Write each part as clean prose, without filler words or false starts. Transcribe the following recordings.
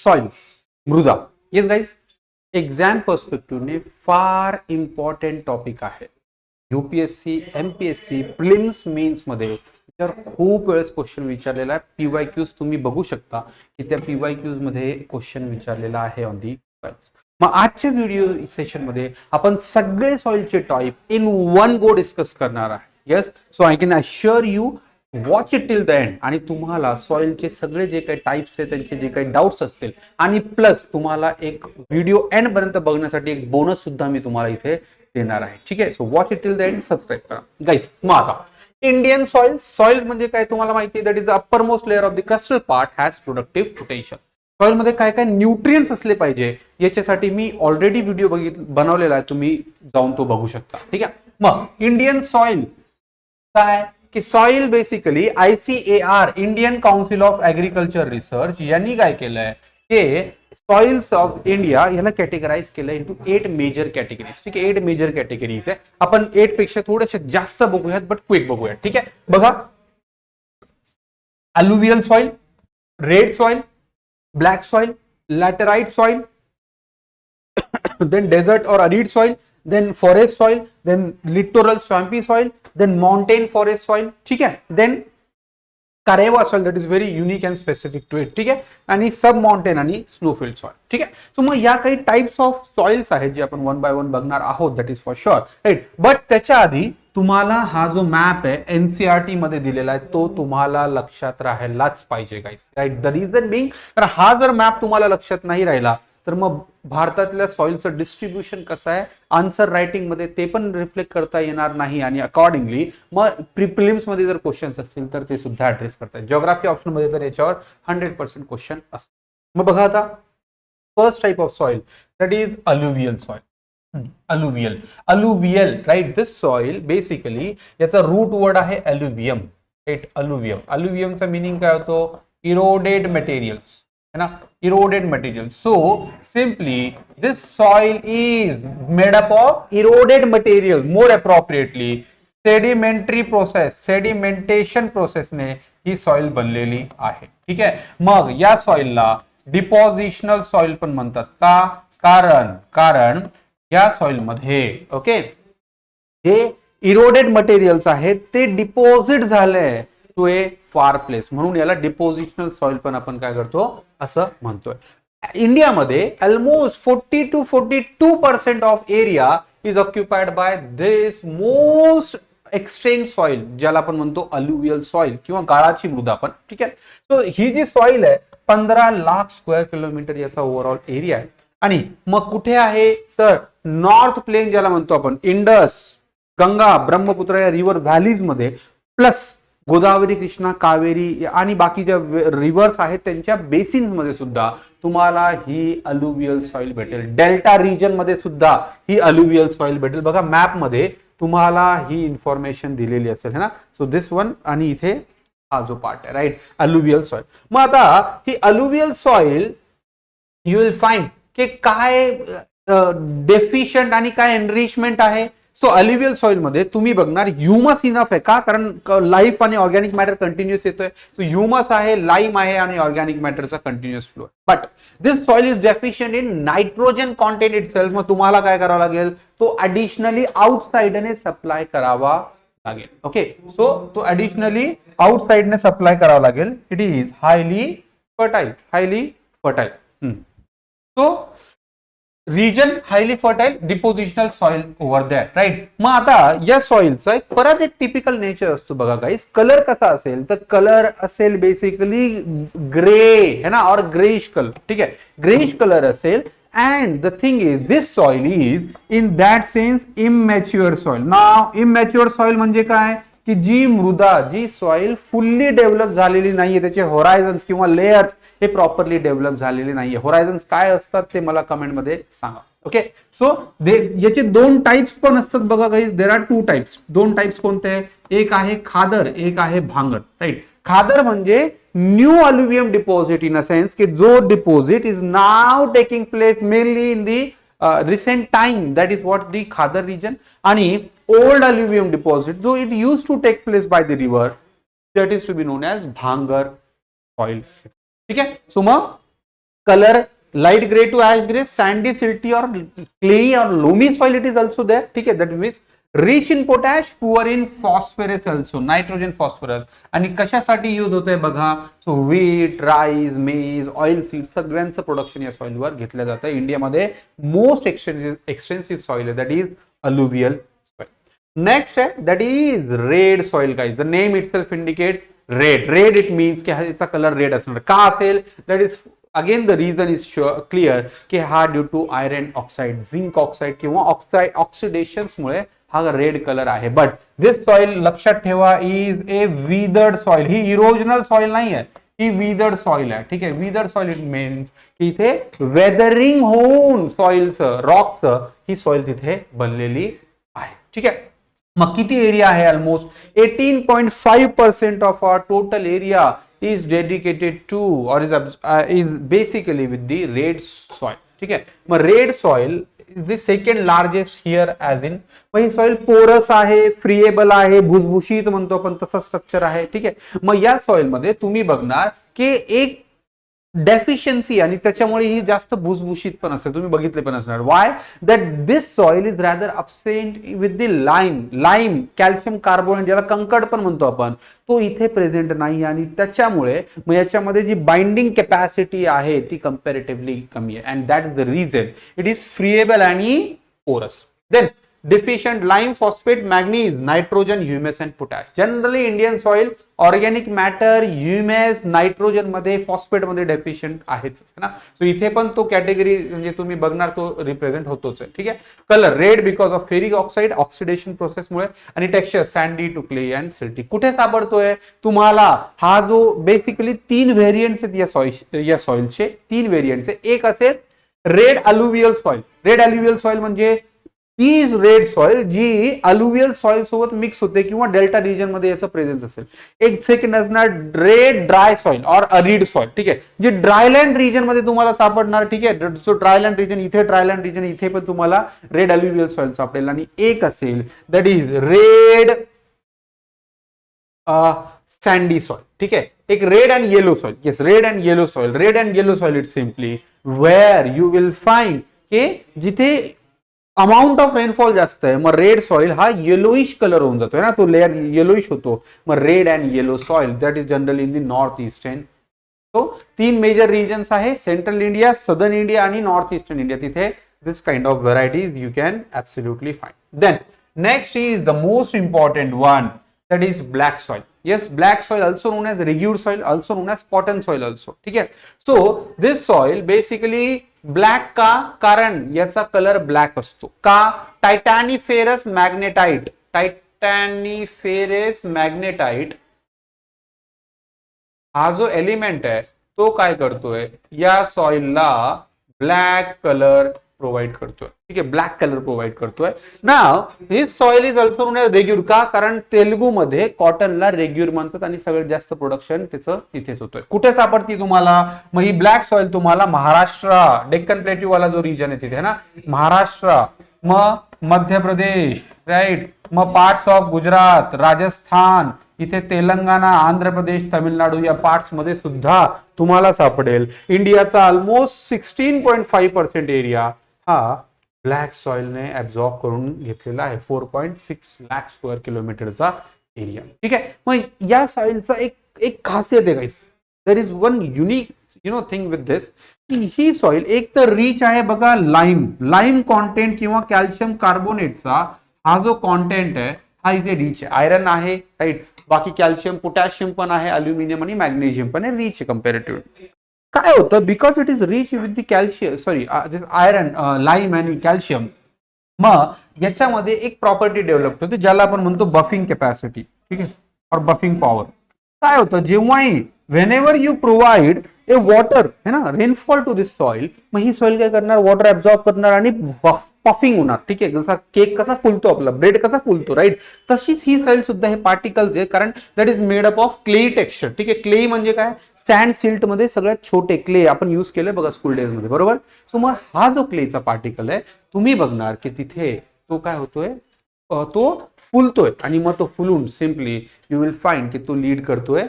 Soils, मृदा. Yes guys, exam पर्स्पेक्टिव्हने फार important topic आहे. यूपीएससी, एमपीएससी, प्रिलिम्स, मेन्स मध्ये तर खूप वेळेस क्वेश्चन विचारलेला आहे. पीवायक्यूज तुम्ही बघू शकता की त्या पीवायक्यूज मध्ये क्वेश्चन विचारलेला आहे ऑन दी सॉइल्स. मग आजच्या व्हिडिओ सेशन मध्ये आपण सगळे सॉइलचे type in one go discuss करणार आहे. Yes, so I can assure you watch it till the end. आणि तुम्हाला सॉइलचे सगळे जे काही टाइप्स आहेत त्यांचे जे काही डाऊट्स असतील आणि प्लस तुम्हाला एक व्हिडिओ एंड पर्यंत बघण्यासाठी एक बोनस सुद्धा मी तुम्हाला इथे देणार आहे. ठीक आहे, so watch it till the end, subscribe करा गाईज. मग आता इंडियन सॉइल्स. सॉइल म्हणजे काय तुम्हाला माहिती आहे, that is upper most layer of the crustal part has productive potential. Soil मध्ये काय काय न्यूट्रिएंट्स असले पाहिजे याच्यासाठी मी ऑलरेडी व्हिडिओ बनवलेला आहे, तुम्ही जाऊन तो बघू शकता. ठीक आहे, मग इंडियन सॉइल काय की soil basically ICAR, Indian council of agriculture research यांनी काय केलंय की सॉइल्स ऑफ इंडिया याला कॅटेगराइज केलं इंटू 8 मेजर कॅटेगरीज. ठीक आहे, 8 मेजर कॅटेगरीज आहे. आपण 8 पेक्षा थोडेसे जास्त बघूयात, बट क्विक बघूयात. ठीक आहे, बघा, अल्युवियल soil, red soil, black soil, laterite soil, then desert or arid soil, then forest soil, then littoral swampy soil, then mountain forest soil. ठीक है, then Karewa soil, that is very unique and specific to it. ठीक है, आणि सब mountain आणि स्नोफील्ड soil. ठीक आहे, so मग या काही टाइप्स ऑफ सॉइल्स आहेत जे आपण वन बाय वन बघणार आहोत, that is for sure, right. But त्याच्या आधी तुम्हाला हा जो मॅप आहे एनसीईआरटी मध्ये दिलेला आहे तो तुम्हाला लक्षात राहायलाच पाहिजे गाईस, राईट. द रिझन बिंग, कारण हा जर मॅप तुम्हाला लक्षात नाही राहिला तर मग भारतातल्या सॉइलचं डिस्ट्रीब्युशन कसं आहे आन्सर रायटिंग मध्ये ते पण रिफ्लेक्ट करता येणार नाही. आणि अकॉर्डिंगली मग प्रिलिम्स मध्ये जर क्वेश्चन्स असतील तर ते सुद्धा ऍड्रेस करतात. जिओग्राफी ऑप्शन मध्ये तर याच्यावर 100% क्वेश्चन असतो. मग बघा आता first type of soil that is alluvial soil. Alluvial, right. This soil basically याचा रूट वर्ड आहे अल्युवियम, राईट. अल्युवियमचा मिनिंग काय होतो, इरोडेड मटेरियल्स, है ना, eroded material. So simply this soil is made up of eroded material, more appropriately sedimentary process, sedimentation process ने ही soil बनलेली आहे. ठीक आहे, मग या सॉइलला डिपॉझिशनल सॉइल पण म्हणतात का, कारण या सॉइल मध्ये ओके जे इरोडेड मटेरियल्स आहेत ते डिपॉझिट झाले टू ए फार प्लेस, म्हणून याला डिपॉझिशनल सॉइल पण आपण काय करतो असं म्हणतोय. इंडियामध्ये almost 40 to 42% of area is occupied by this most extend soil, ज्याला आपण म्हणतो अल्युवियल सॉइल किंवा गाळाची मृदा पण. ठीक आहे, सो ही जी सॉइल आहे 15 लाख स्क्वेअर किलोमीटर याचा ओव्हरऑल एरिया आहे. आणि मग कुठे आहे तर नॉर्थ प्लेन ज्याला म्हणतो आपण, इंडस, गंगा, ब्रह्मपुत्र या रिव्हर व्हॅलीज मध्ये, प्लस गोदावरी, कृष्णा, कावेरी आणि बाकी ज्या रिव्हर्स आहेत त्यांच्या बेसिन्स मध्ये सुद्धा तुम्हाला ही अल्युवियल सॉइल भेटेल. डेल्टा रिजन मध्ये सुद्धा ही अल्युवियल सॉइल भेटेल. बघा मॅप मध्ये तुम्हाला ही इन्फॉर्मेशन दिलेली असेल, है ना. सो दिस वन, आणि इथे हा जो पार्ट आहे, राईट, अल्युवियल सॉइल. मग आता ही alluvial soil you will find की काय डेफिशियंट आणि काय एनरिचमेंट आहे. सो अल्युवियल सॉइल मध्ये तुम्ही बघणार ह्युमस इनफ आहे का, कारण लाईफ आणि ऑर्गॅनिक मॅटर कंटिन्युअस येतोय. सो ह्युमस आहे, लाईम आहे आणि ऑर्गॅनिक मॅटरचा continuous flow. But this soil is deficient in nitrogen content itself. मग तुम्हाला काय करावं लागेल, तो ऍडिशनली आउटसाइडने सप्लाय करावा लागेल. ओके, सो तो ऍडिशनली आउटसाइडने सप्लाय करावा लागेल. It is highly fertile. So region highly fertile, depositional soil over that, right. मग आता या सॉइलचा परत एक टिपिकल नेचर असतो बघा गाईस. कलर कसा असेल तर कलर असेल बेसिकली ग्रे, है ना, और ग्रेइश कलर. ठीक आहे, ग्रेइश कलर असेल. And the thing is this soil is in that sense immature soil. Now immature soil म्हणजे काय की जी मृदा, जी सॉइल फुल्ली डेव्हलप झालेली नाहीये, त्याचे होरायझन्स किंवा लेयर्स हे प्रॉपरली डेव्हलप झालेले नाहीये. होरायझन्स काय असतात ते मला कमेंट मध्ये सांगा. ओके, सो याचे दोन टाइप्स पण असतात बघा गाईज. There are 2 types. दोन टाइप्स कोणते, एक आहे खादर, एक आहे भांगर, राईट. खादर म्हणजे new alluvium deposit, in a sense की जो deposit is now taking place mainly in the recent time, that is what the Khadar region. आणि old alluvium deposit जो it used to take place by the river, that is to be known as Bhangar soil. ठीक आहे, so मग color light gray to ash gray, sandy, silty or clayey or loamy soil it is also there. ठीक आहे, that means rich in potash, poor in phosphorus also, nitrogen, phosphorus. आणि कशासाठी use होते बघा, so wheat, rice, maize, oil seed सगळ्यांचं production या soil वर घेतलं जातं. इंडियामध्ये मोस्ट एक्सटेन्सिव्ह सॉइल आहे, that is alluvial soil. Next आहे that is red soil. Guys, the name itself indicate red. Red it means की याचा कलर रेड असणार. का असेल, that is again the reason is clear की हा due to iron oxide, zinc oxide किंवा ऑक्सिडेशन्स मुळे हा रेड कलर आहे. बट दिस सॉइल लक्षात ठेवा is a withered soil. He erosional soil नाही आहे, ही विदर्ड सॉइल आहे. ठीक आहे, विदर्ड सॉइल इट मीन्स की इथे वेदरिंग होऊन सॉइलचं, रॉकचं ही सॉइल तिथे बनलेली आहे. ठीक आहे, मग किती एरिया आहे, almost 18.5% of our total area is dedicated to or is basically with the red soil. ठीक आहे, मग red soil is the second largest here as in. मग ही सॉइल पोरस आहे, फ्रीएबल आहे, भुसभुशीत म्हणतो आपण तसं स्ट्रक्चर आहे. ठीक आहे, मग या सॉइल मध्ये तुम्ही बघणार की एक डेफिशियन्सी आणि त्याच्यामुळे ही जास्त भुसभुशीत पण असते, तुम्ही बघितले पण असणार. Y that this soil is rather absent with the lime calcium carbonate, ज्याला कंकड पण म्हणतो आपण, तो इथे प्रेझेंट नाही. आणि त्याच्यामुळे मग याच्यामध्ये जी बाइंडिंग कॅपॅसिटी आहे ती कंपॅरेटिव्हली कमी आहे. And that is the reason it is friable आणि porous. Then deficient lime, phosphate, manganese, nitrogen, humus and potash. Generally Indian soil organic matter, humus, nitrogen मध्ये, फॉस्फेट मध्ये डेफिशियंट आहेच ना. सो इथे पण तो कॅटेगरी म्हणजे तुम्ही बघणार तो रिप्रेझेंट होतोच आहे. ठीक आहे, colour red because of ferric oxide oxidation process मुळे. आणि texture sandy to clay and silty. कुठे सापडतोय तुम्हाला हा जो बेसिकली 3 व्हेरियंट्स आहेत या सॉइलचे 3 व्हेरियंट्स आहे. एक असेल red alluvial soil. Red alluvial soil म्हणजे ती रेड सॉइल जी अलुवियल सॉइल सोबत मिक्स होते किंवा डेल्टा रिजन मध्ये याचं प्रेझेन्स असेल. एक सेकंड असणार रेड ड्राय सॉइल और अरिड सॉइल. ठीक आहे, जे ड्रायलँड रिजन मध्ये तुम्हाला सापडणार. ठीक आहे, सो ड्रायलँड रिजन इथे, ड्रायलँड रिजन इथे पण तुम्हाला रेड अलुवियल सॉइल सापडेल. आणि एक असेल that is red sandy soil. ठीक आहे, एक red and yellow soil. Yes, red and yellow soil. Red and yellow soil it simply where you will find की जिथे अमाउंट ऑफ रेनफॉल जास्त आहे, मग रेड सॉइल हा येलोइश कलर होऊन जातोय ना, तो लेअर येलोइश होतो. मग red and yellow soil that is generally in the north eastern. तो 3 मेजर रिजन्स आहे, सेंट्रल इंडिया, सदर्न इंडिया आणि नॉर्थ ईस्टर्न इंडिया. तिथे this kind of varieties you can absolutely find. Then next is the most important one, that is black soil. Yes, black soil also known as regued soil, also known as cotton soil also. ठीक है, so this soil basically black का, कारण याचा colour black असतो का, टायटॅनिफेरस मॅग्नेटाइट. टायटॅनिफेरस मॅग्नेटाइट हा जो element आहे तो काय करतोय, या सॉइलला ब्लॅक कलर प्रोव्हाइड करतोय. ठीक आहे, ब्लॅक कलर प्रोव्हाइड करतोय. नाव this soil is also known as regur. का, कारण तेलुगू मध्ये कॉटनला रेग्युर म्हणतात आणि सगळ्यात जास्त प्रोडक्शन त्याचं इथेच होतोय. कुठे सापडती तुम्हाला, मग ही ब्लॅक सॉइल तुम्हाला महाराष्ट्र, डेक्कन प्लेट्यू वाला जो रिजन आहे तिथे ना, महाराष्ट्र, मग मध्य प्रदेश, राईट, मग पार्ट्स ऑफ गुजरात, राजस्थान, इथे तेलंगणा, आंध्र प्रदेश, तामिळनाडू या पार्ट्स मध्ये सुद्धा तुम्हाला सापडेल. इंडियाचा ऑलमोस्ट 16.5% एरिया हा ब्लॅक सॉइलने ऍब्झॉर्ब करून घेतलेला आहे. 4.6 लाख स्क्वेअर किलोमीटरचा एरिया. ठीक आहे, मग या सॉइलचा एक खासियत आहे guys. There is one unique thing with this, की ही सॉइल एक तर रिच आहे बघा लाईम कॉन्टेंट किंवा कॅल्शियम कार्बोनेटचा हा जो कॉन्टेंट आहे हा इथे रिच आहे. आयरन आहे, राईट, बाकी कॅल्शियम, पोटॅशियम पण आहे, अल्युमिनियम आणि मॅग्नेशियम पण आहे, रिच आहे कंपॅरेटिव्हली. काय होतं, because it is rich with the calcium, sorry iron, lime आणि कॅल्शियम, मग याच्यामध्ये एक प्रॉपर्टी डेव्हलप होते ज्याला आपण म्हणतो बफिंग कॅपॅसिटी. ठीक आहे, और बफिंग पॉवर. काय होतं, जेव्हाही whenever you provide A water है ना, रेनफॉल टू दिस सॉइल, मग ही सॉइल काय करणार, वॉटर ऍब्झॉर्ब करणार आणि पफिंग होणार. ठीक आहे, जसा केक कसा फुलतो आपला, ब्रेड कसा फुलतो, राईट, तशीच ही सॉइल सुद्धा हे पार्टिकल्स आहे, कारण that is made up of clay texture. ठीक आहे, क्ले म्हणजे काय, सँड सिल्ट मध्ये सगळ्यात छोटे क्ले आपण यूज केले बघा स्कूल डेज मध्ये, बरोबर. सो मग हा जो क्लेचा पार्टिकल आहे तुम्ही बघणार की तिथे तो काय होतोय, तो फुलतोय आणि मग तो फुलून सिम्पली यू विल फाइंड की तो लीड करतोय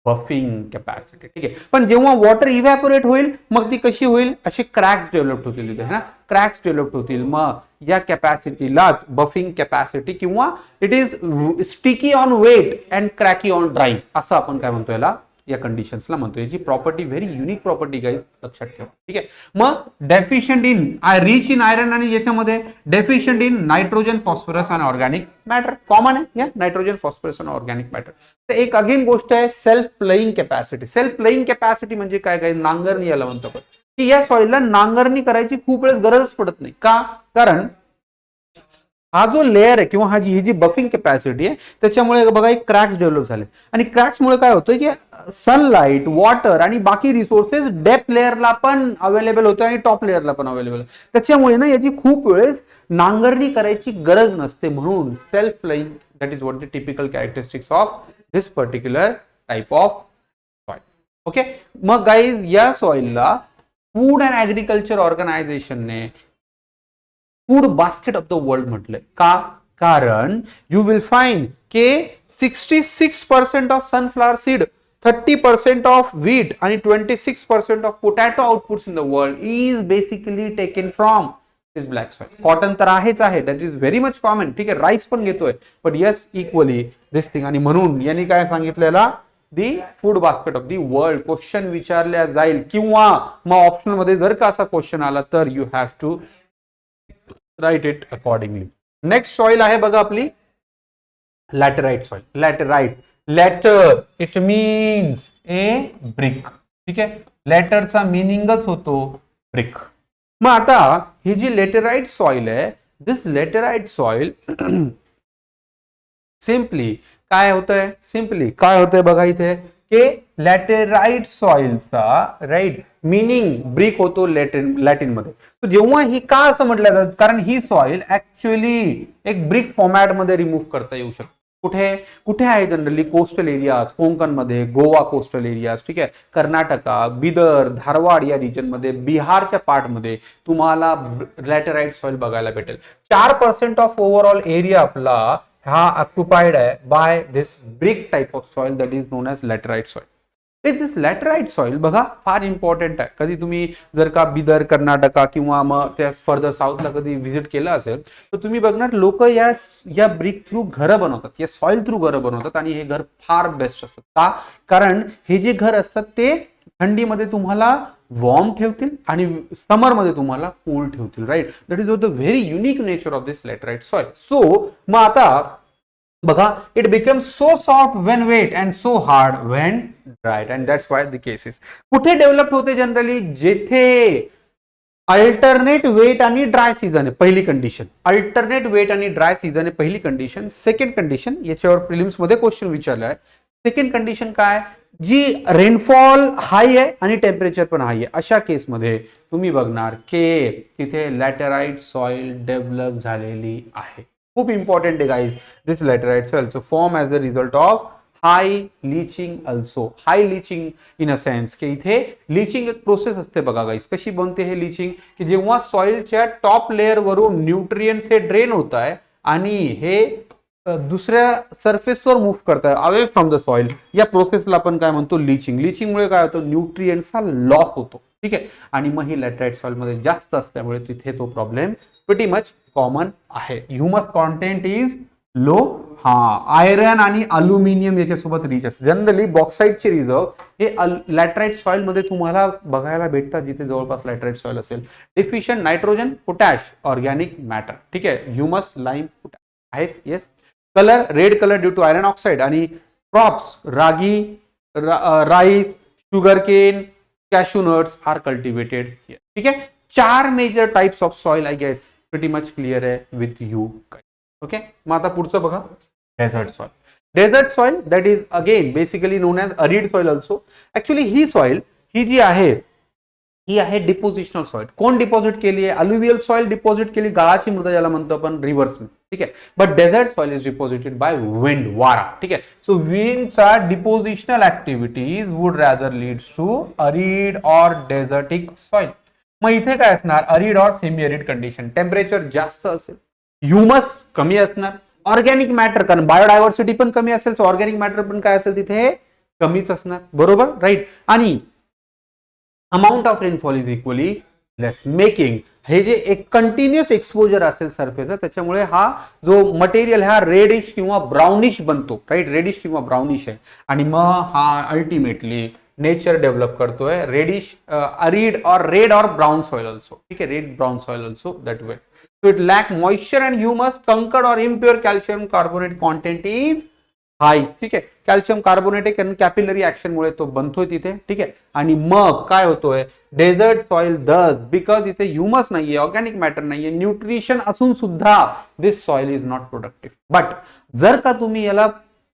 बफिंग कॅपॅसिटी. ठीक आहे, पण जेव्हा वॉटर इव्हॅपोरेट होईल मग ती कशी होईल, असे क्रॅक्स डेव्हलप होतील तिथे ना, क्रॅक्स डेव्हलप होतील. मग या कॅपॅसिटीलाच बफिंग कॅपॅसिटी किंवा it is sticky on wet and cracky on drying असं आपण काय म्हणतो याला, या कंडिशन्सला म्हणतो. याची property very unique property guys, लक्षात ठेवा. ठीक आहे, मग deficient in rich in iron आणि याच्यामध्ये डेफिशियंट इन नायट्रोजन फॉस्फरस आणि ऑर्गॅनिक मॅटर कॉमन आहे या नायट्रोजन फॉस्फरस आणि ऑर्गॅनिक मॅटर. तर एक अगेन गोष्ट आहे self playing capacity. Self playing capacity म्हणजे काय, काय नांगरणी याला म्हणतो आपण, की या सॉइलला नांगरणी करायची खूप वेळेस गरजच पडत नाही. का, कारण हा जो लेअर आहे किंवा ही जी बफिंग कॅपॅसिटी आहे त्याच्यामुळे बघा एक क्रॅक्स डेव्हलप झाले आणि क्रॅक्समुळे काय होतं की सनलाइट, वॉटर आणि बाकी रिसोर्सेस डेप्थ लेअरला पण अवेलेबल होतं आणि टॉप लेअरला पण अवेलेबल. त्याच्यामुळे ना याची खूप वेळेस नांगरणी करायची गरज नसते. म्हणून self playing, that is what the typical characteristics of this particular type of soil. Okay, मग गाईज या सॉइलला फूड अँड ऍग्रिकल्चर ऑर्गनायझेशनने food basket of the world म्हटलंय. का, कारण यू विल फाइंड के 66% of sunflower seed, 30% of wheat आणि 26% of potato outputs in the world is basically taken from this black soil. Cotton तर आहेच आहे, that is very much common. ठीक आहे, राईस पण घेतोय, but yes equally this thing. आणि म्हणून यांनी काय सांगितलेला, दी food basket of the world. Question विचारल्या जाईल किंवा मग ऑप्शनल मध्ये जर का असा क्वेश्चन आला तर you have to write it accordingly. Next soil आहे बघा आपली laterite soil. Laterite, later it means a brick. ठीक आहे, लॅटरचा मिनिंगच होतो ब्रिक. मग आता ही जी लॅटराइट सॉइल आहे, दिस लॅटराइट सॉइल सिंपली काय होतंय, सिंपली काय होतंय बघा इथे की लॅटेराइट सॉइलचा राईट मीनिंग ब्रिक होतो लॅटिन मध्ये. तर जेव्हा ही का असं म्हटलं जातं, कारण ही सॉइल ऍक्च्युअली एक ब्रिक फॉर्मॅट मध्ये रिमूव्ह करता येऊ शकते. कुठे कुठे आहे जनरली, कोस्टल एरियाज, कोकण मध्ये, गोवा कोस्टल एरियाज, ठीक आहे, कर्नाटका, बिदर, धारवाड या रिजन मध्ये, बिहारच्या पार्ट मध्ये तुम्हाला लॅटेराइट सॉइल बघायला भेटेल. 4% ऑफ ओव्हरऑल एरिया आपला हा ऑक्युपाइड आहे by this brick type of soil that is known as laterite soil. This laterite soil बघा फार इम्पॉर्टंट आहे. कधी तुम्ही जर का बिदर, कर्नाटका किंवा मग त्या फर्दर साऊथला कधी व्हिजिट केलं असेल तर तुम्ही बघणार लोक या ब्रिक थ्रू घरं बनवतात, या सॉइल थ्रू घरं बनवतात आणि हे घर फार बेस्ट असतात. का, कारण हे जे घर असतात ते थंडीमध्ये तुम्हाला वॉर्म ठेवतील आणि समर मध्ये तुम्हाला कूल ठेवतील. Right, that is the very unique nature of this laterite soil. So मग आता बघा, it becomes so soft when wet and so hard when dried and that's why the cases. कुठे डेव्हलप होते जनरली, जेथे alternate wet आणि dry season आहे, पहिली condition. Alternate wet आणि ड्राय सीझन आहे पहिली कंडिशन. सेकंड कंडिशन, याच्यावर प्रिलिम्स मध्ये क्वेश्चन विचारला आहे. सेकंड कंडिशन काय, जी रेनफॉल हाय आहे आणि टेम्परेचर पण हाय आहे, अशा केसमध्ये तुम्ही बघणार की तिथे लॅटराइट सॉइल डेव्हलप झालेली आहे. खूप इम्पॉर्टंट आहे guys, this laterite soil form as the result of high leaching also. High leaching in a sense की इथे लिचिंग एक प्रोसेस असते बघा गाईज. कशी बनते हे लिचिंग, की जेव्हा सॉइलच्या टॉप लेअर वरून न्यूट्रिएंट्स हे ड्रेन होत आहे आणि हे दुसऱ्या सरफेसवर मूव्ह करताय अवे फ्रॉम द सॉइल, या प्रोसेसला आपण काय म्हणतो, लिचिंग. लिचिंगमुळे काय होतं, न्यूट्रिएंट्सचा लॉस होतो. ठीक आहे, आणि मग ही लॅटराइट सॉइल मध्ये जास्त असल्यामुळे तिथे तो प्रॉब्लेम प्रिटी मच कॉमन आहे. Humus content is low. Iron आणि अल्युमिनियम याच्यासोबत रिच असते. जनरली बॉक्साईटचे रिझर्व हे लॅटराइट सॉइल मध्ये तुम्हाला बघायला भेटतात जिथे जवळपास लॅटराइट सॉइल असेल. Deficient nitrogen, potash, organic matter. ठीक आहे, ह्युमस, लाईम, पोटॅश आहेत. Yes, colour red colour due to iron oxide. आणि crops ragi, rice, sugar cane, cashew nuts are cultivated. ठीक आहे, 4 major types of soil I guess pretty much clear आहे with you. Okay, मग आता पुढचं बघा, desert soil. Desert soil that is again basically known as arid soil also. Actually ही soil ही जी आहे ही आहे डिपोजिशनल सॉइल. कोण डिपॉझिट केली आहे, अल्युवियल सॉइल डिपॉझिट केली, गाळाची मृदा ज्याला म्हणतो आपण रिव्हर्स. ठीक आहे, but desert soil is deposited by wind, वारा. ठीक आहे, सो विंडचा depositional activities would rather leads to arid or desertic soil. मग इथे काय असणार, arid or semi arid condition. Temperature जास्त असेल, ह्युमस कमी असणार, ऑर्गॅनिक मॅटर, कारण बायोडायव्हर्सिटी पण कमी असेल, सो ऑर्गॅनिक मॅटर पण काय असेल तिथे कमीच असणार, बरोबर, राईट. आणि amount of rainfall is equally less, making हे जे एक कंटिन्युअस एक्सपोजर असेल सरफेसला त्याच्यामुळे हा जो मटेरियल हा रेडिश किंवा ब्राउनिश बनतो, राईट, रेडिश किंवा ब्राउनिश आहे. आणि मग हा अल्टिमेटली नेचर डेव्हलप करतोय रेडिश अरिड और रेड और ब्राउन सॉइल ऑल्सो, ठीक आहे, red brown soil also that way. So it lack moisture and humus, conquered or impure calcium carbonate content is high, ठीक आहे. कॅल्शियम कार्बोनेट आहे capillary action मुळे तो बनतोय तिथे, ठीक आहे. आणि मग काय होतोय, डेझर्ट सॉइल दस बिकॉज इथे ह्युमस नाहीये, ऑर्गॅनिक मॅटर नाहीये, न्यूट्रिशन असून सुद्धा this soil is not productive. But जर का तुम्ही याला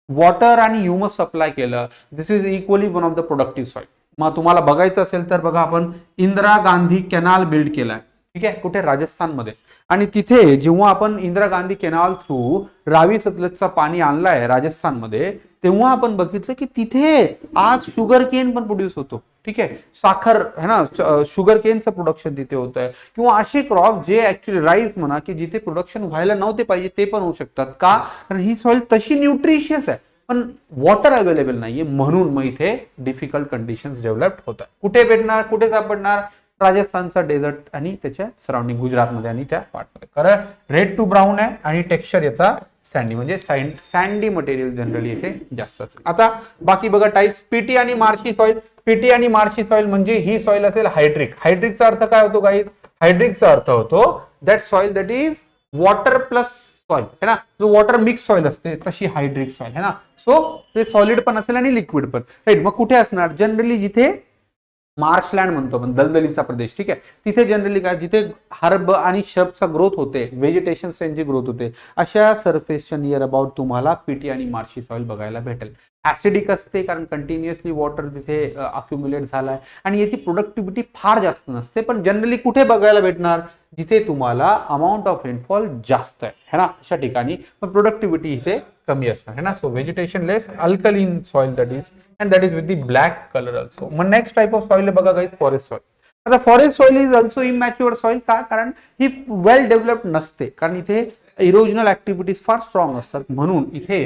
वॉटर आणि ह्युमस सप्लाय केलं, this is equally one of the productive soil. मग तुम्हाला बघायचं असेल तर बघा, आपण इंदिरा गांधी कॅनाल बिल्ड केलाय, ठीक आहे, कुठे, राजस्थानमध्ये. आणि तिथे जेव्हा आपण इंदिरा गांधी कॅनाल थ्रू रावी सतलजचा पाणी आणलाय राजस्थानमध्ये, तेव्हा आपण बघितलं की तिथे आज शुगर केन पण प्रोड्यूस होतो, ठीक आहे, साखर है ना, शुगर केनचं प्रोडक्शन तिथे होत आहे. किंवा असे क्रॉप जे ऍक्च्युली राईस म्हणा की जिथे प्रोडक्शन व्हायला नव्हते पाहिजे ते पण होऊ शकतात. का? कारण ही सॉइल तशी न्यूट्रिशियस आहे पण वॉटर अवेलेबल नाहीये, म्हणून मग इथे डिफिकल्ट कंडिशन्स डेव्हलप होतात. कुठे भेटणार, कुठे सापडणार, राजस्थानचा डेझर्ट आणि त्याच्या सराउंडिंग, गुजरातमध्ये आणि त्या पार्टमध्ये. कारण रेड टू ब्राऊन आहे आणि टेक्स्चर याचा सँडी, म्हणजे सँडी मटेरियल जनरली इथे जास्त असेल. आता बाकी बघा टाइप्स, पीटी आणि मार्शी सॉइल. पीटी आणि मार्शी सॉइल म्हणजे ही सॉइल असेल हायड्रिक. हायड्रिकचा अर्थ काय होतो गाईज, हायड्रिकचा अर्थ होतो that soil that is water plus soil, है ना, जो वॉटर मिक्स सॉइल असते तशी हायड्रिक सॉइल, है ना. सो ते सॉलिड पण असेल आणि लिक्विड पण, राईट. मग कुठे असणार, जनरली जिथे मार्शलँड म्हणतो आपण, दलदलीचा प्रदेश, ठीक आहे, तिथे जनरली काय, जिथे हर्ब आणि श्रबचा ग्रोथ होते, व्हेजिटेशन स्ट्रेनची ग्रोथ होते, अशा सरफेसच्या नियर अबाउट तुम्हाला पीटी आणि मार्शी सॉइल बघायला भेटेल. ऍसिडिक असते कारण कंटिन्युअसली वॉटर तिथे अक्युम्युलेट झालाय आणि याची प्रोडक्टिव्हिटी फार जास्त नसते. पण जनरली कुठे बघायला भेटणार, जिथे तुम्हाला अमाऊंट ऑफ रेनफॉल जास्त आहे, है ना, अशा ठिकाणी पण प्रोडक्टिव्हिटी इथे कमी असणार, है ना. So vegetation less, alkaline soil that is, and that is with the black colour also. मग नेक्स्ट टाइप ऑफ सॉइल बघा गाईज, फॉरेस्ट सॉइल. आता forest soil is also immature soil. का? कारण ही वेल डेव्हलप्ड नसते, कारण इथे इरोजनल ऍक्टिव्हिटीज फार strong असतात. म्हणून इथे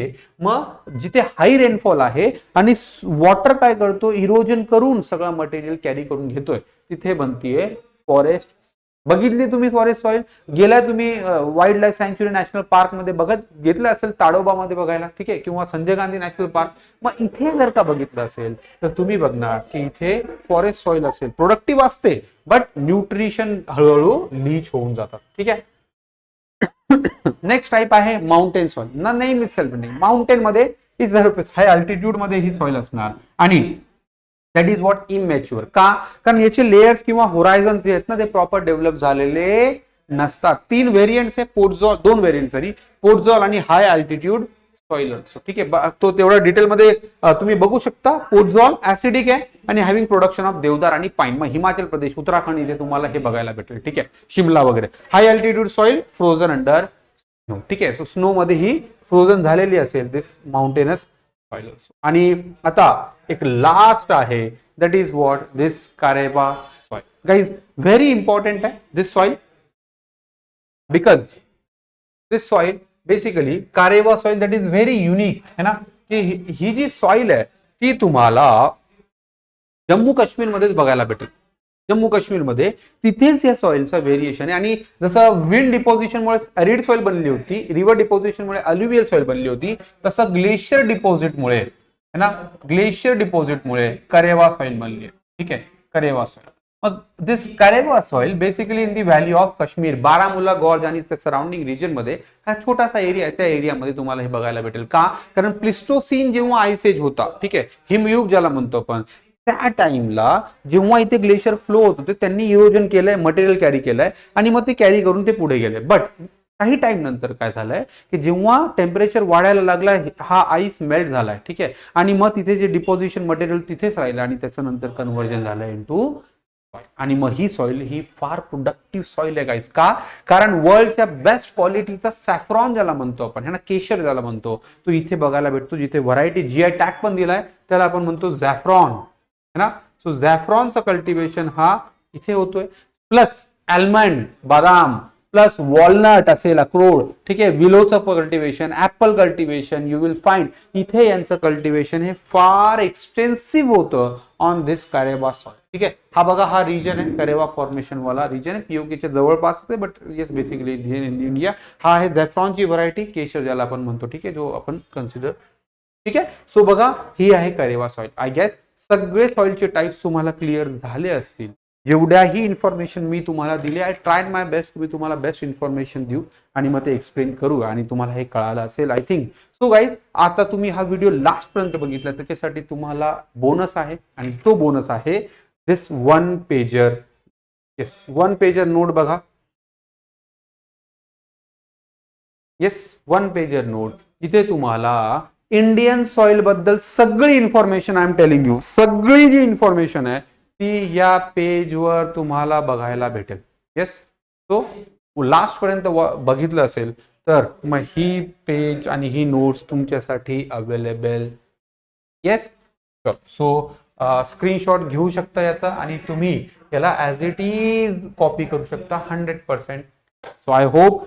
मग जिथे हाय रेनफॉल आहे आणि वॉटर काय करतो, इरोजन करून सगळं मटेरियल कॅरी करून घेतोय, तिथे बनतीये फॉरेस्ट. बघितली तुम्ही फॉरेस्ट सॉइल, गेला तुम्ही वाईल्ड लाईफ सँच्युरी नॅशनल पार्क मध्ये बघत घेतलं असेल, ताडोबामध्ये बघायला, ठीक आहे, किंवा संजय गांधी नॅशनल पार्क. मग इथे जर का बघितलं असेल तर तुम्ही बघणार की इथे फॉरेस्ट सॉइल असेल, प्रोडक्टिव्ह असते बट न्यूट्रिशन हळूहळू लीच होऊन जातात, ठीक आहे. नेक्स्ट टाइप आहे माउंटेन सॉइल. ना नेम इटसेल्फ नाही, माउंटेन मध्ये ही सरफेस हाय अल्टिट्यूड मध्ये ही सॉइल असणार आणि दॅट इज व्हॉट इमॅच्युअर. का? कारण याचे लेयर्स किंवा होरायझन जे आहेत ना ते प्रॉपर डेव्हलप झालेले नसतात. 3 व्हेरियंट्स आहे, पोर्टझॉल, 2 व्हेरियंट सॉरी, पोर्टझॉल आणि हाय अल्टिट्यूड सॉइल ऑल्सो, ठीक आहे. तो तेवढा डिटेलमध्ये तुम्ही बघू शकता. पोर्टझॉल ऍसिडिक आहे आणि हॅव्हिंग प्रोडक्शन ऑफ देवदार आणि पाईन. मग हिमाचल प्रदेश, उत्तराखंड इथे तुम्हाला हे बघायला भेटेल, ठीक आहे, शिमला वगैरे. हाय altitude soil frozen under snow, ठीक आहे. सो स्नो मध्ये ही फ्रोझन झालेली असेल दिस माउंटेनस सॉइल ऑल्सो. आणि आता एक लास्ट आहे that is what this Karewa soil. Guys very important आहे this soil because this soil basically Karewa soil that is very unique, है ना, की ही जी सॉइल आहे ती तुम्हाला जम्मू काश्मीर मध्येच बघायला भेटेल. जम्मू काश्मीरमध्ये तिथेच या सॉइलचा व्हेरिएशन आहे. आणि जसं विंड डिपॉझिशनमुळे अरिड सॉइल बनली होती, रिव्हर डिपॉझिशनमुळे अल्युवियल सॉइल बनली होती, तसं ग्लेशियर डिपॉझिटमुळे, है ना, ग्लेशियर डिपॉझिटमुळे करेवा सॉइल बनली आहे, ठीक आहे, करेवा सॉइल. मग this Karewa soil basically in the valley of Kashmir, Baramulla gorge आणि सराउंडिंग रिजन मध्ये हा छोटासा एरिया आहे, त्या एरियामध्ये तुम्हाला हे बघायला भेटेल. का? कारण प्लिस्टोसीन जेव्हा आइस एज होता, ठीक आहे, हिमयुग ज्याला म्हणतो आपण, त्या टाइमला जेव्हा इथे ग्लेशियर फ्लो होत होते त्यांनी इरोजन केलंय, मटेरियल कॅरी केलंय आणि मग ते कॅरी करून ते पुढे गेले. बट काही टाइम नंतर काय झालंय की जेव्हा टेम्परेचर वाढायला लागला, हा आईस मेल्ट झालाय, ठीक आहे, आणि मग तिथे जे डिपॉझिशन मटेरियल तिथेच राहिलं आणि त्याचं नंतर कन्व्हर्जन झालं इनटू सॉइल. आणि मग ही सॉइल ही फार प्रोडक्टिव्ह सॉइल आहे गाईस. का? कारण वर्ल्डच्या बेस्ट क्वालिटीचा सॅफ्रॉन ज्याला म्हणतो आपण, है ना, केशर ज्याला म्हणतो, तो इथे बघायला भेटतो. जिथे व्हरायटी जीआय टॅग पण दिलाय त्याला आपण म्हणतो झॅफ्रॉन, है ना. सो झॅफ्रॉनचं कल्टिवेशन हा इथे होतोय. प्लस आल्मंड, बदाम, प्लस वॉलनट असेल, अक्रोड, ठीक आहे, विलोचं cultivation, apple cultivation, you will find इथे यांचं कल्टिवेशन हे फार एक्सटेन्सिव्ह होतं ऑन दिस करेवा सॉइल. ठीक आहे, हा बघा हा रिजन आहे, करेवा फॉर्मेशन वाला रिजन आहे, पीओकेच्या जवळपास आहे, but yes basically in India. हा आहे झॅफ्रॉनची व्हरायटी, केशर ज्याला आपण म्हणतो, ठीक आहे, जो आपण कन्सिडर. ठीक आहे, सो बघा ही आहे करेवा सॉइल. आय गेस सगळे सॉइलचे टाइप्स तुम्हाला क्लिअर झाले असतील. जेवढ्याही इन्फॉर्मेशन मी तुम्हाला दिली, आय ट्रायड माय बेस्ट मी तुम्हाला बेस्ट इन्फॉर्मेशन देऊ आणि मग ते एक्सप्लेन करू आणि तुम्हाला हे कळालं असेल आय थिंक. सो गाईज, आता तुम्ही हा व्हिडिओ लास्ट पर्यंत बघितला त्याच्यासाठी तुम्हाला बोनस आहे आणि तो बोनस आहे दिस 1 पेजर. येस, 1 पेजर नोट बघा. Yes, 1 pager note. इथे तुम्हाला इंडियन सॉइल बद्दल सगळी information I am telling you, सगळी जी इन्फॉर्मेशन आहे ती या पेजवर तुम्हाला बघायला भेटेल. येस, सो लास्ट पर्यंत बघितलं असेल तर मग ही पेज आणि ही नोट्स तुमच्यासाठी अवेलेबल. येस, सो स्क्रीनशॉट घेऊ शकता याचा आणि तुम्ही याला ॲज इट इज कॉपी करू शकता 100%. सो आय होप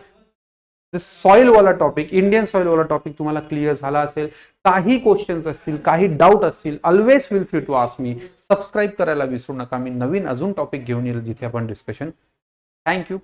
सॉइल वाला टॉपिक, इंडियन सॉइल वाला टॉपिक तुम्हाला क्लिअर झाला असेल. काही क्वेश्चन्स असतील, काही डाऊट असतील, always feel free to ask me. Subscribe करायला विसरू नका. मी नवीन अजून टॉपिक घेऊन येईल जिथे आपण डिस्कशन. थँक्यू.